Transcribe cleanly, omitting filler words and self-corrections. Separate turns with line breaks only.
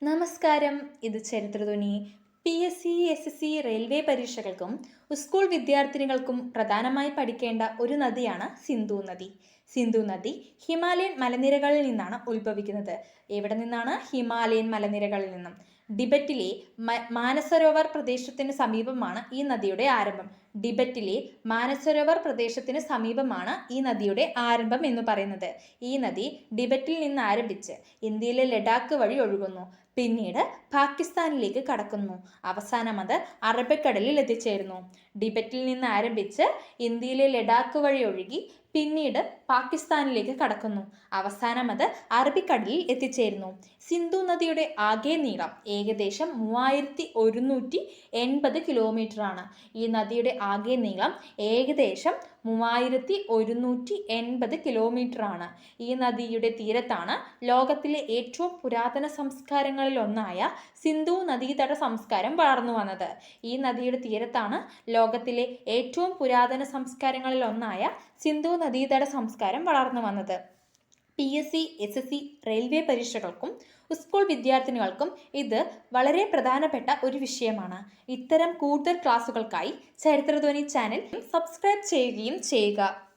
നമസ്കാരം. ഇത് ചരിത്രധ്വനി. PSC, SSC, railway പരീക്ഷകൾക്കും school വിദ്യാർത്ഥിനികൾക്കും പ്രധാനമായി പഠിക്കേണ്ട ഒരു നദിയാണ് സിന്ധു നദി. സിന്ധു നദി ഹിമാലയൻ മലനിരകളിൽ നിന്നാണ് ഉത്ഭവിക്കുന്നത്. എവിടെ നിന്നാണ്? ഹിമാലയൻ മലനിരകളിൽ നിന്നും. ടിബറ്റിലെ മാനസരോവർ പ്രദേശത്തിന് സമീപമാണ് ഈ നദിയുടെ ആരംഭം. ടിബറ്റിലെ മാനസരോവർ പ്രദേശത്തിന് സമീപമാണ് ഈ നദിയുടെ ആരംഭം എന്ന് പറയുന്നത്. ഈ നദി ടിബറ്റിൽ നിന്ന് ആരംഭിച്ച് ഇന്ത്യയിലെ ലഡാക്ക് വഴി ഒഴുകുന്നു. പിന്നീട് പാകിസ്ഥാനിലേക്ക് കടക്കുന്നു. അവസാനം അത് അറബിക്കടലിൽ എത്തിച്ചേരുന്നു. ടിബറ്റിൽ നിന്ന് ആരംഭിച്ച് ഇന്ത്യയിലെ ലഡാക്ക് വഴി ഒഴുകി പിന്നീട് പാകിസ്ഥാനിലേക്ക് കടക്കുന്നു. അവസാനം അത് അറബിക്കടലിൽ എത്തിച്ചേരുന്നു. സിന്ധു നദിയുടെ ആകെ നീളം ഏകദേശം 3180 കിലോമീറ്റർ ആണ്. ഈ നദിയുടെ ആകെ നീളം ഏകദേശം 3180 കിലോമീറ്റർ ആണ്. ഈ നദിയുടെ തീരത്താണ് ലോകത്തിലെ ഏറ്റവും പുരാതന സംസ്കാരങ്ങളിൽ ഒന്നായ സിന്ധു നദീതട സംസ്കാരം വളർന്നു വന്നത്. ഈ നദിയുടെ തീരത്താണ് ലോകത്തിലെ ഏറ്റവും പുരാതന സംസ്കാരങ്ങളിൽ ഒന്നായ സിന്ധു നദീതട സംസ്കാരം വളർന്നു വന്നത്. PSC, SSC, റെയിൽവേ പരീക്ഷകൾക്കും സ്കൂൾ വിദ്യാർത്ഥിനികൾക്കും ഇത് വളരെ പ്രധാനപ്പെട്ട ഒരു വിഷയമാണ്. ഇത്തരം കൂടുതൽ ക്ലാസ്സുകൾക്കായി ചരിത്രധ്വനി ചാനൽ സബ്സ്ക്രൈബ് ചെയ്യുകയും ചെയ്യുക.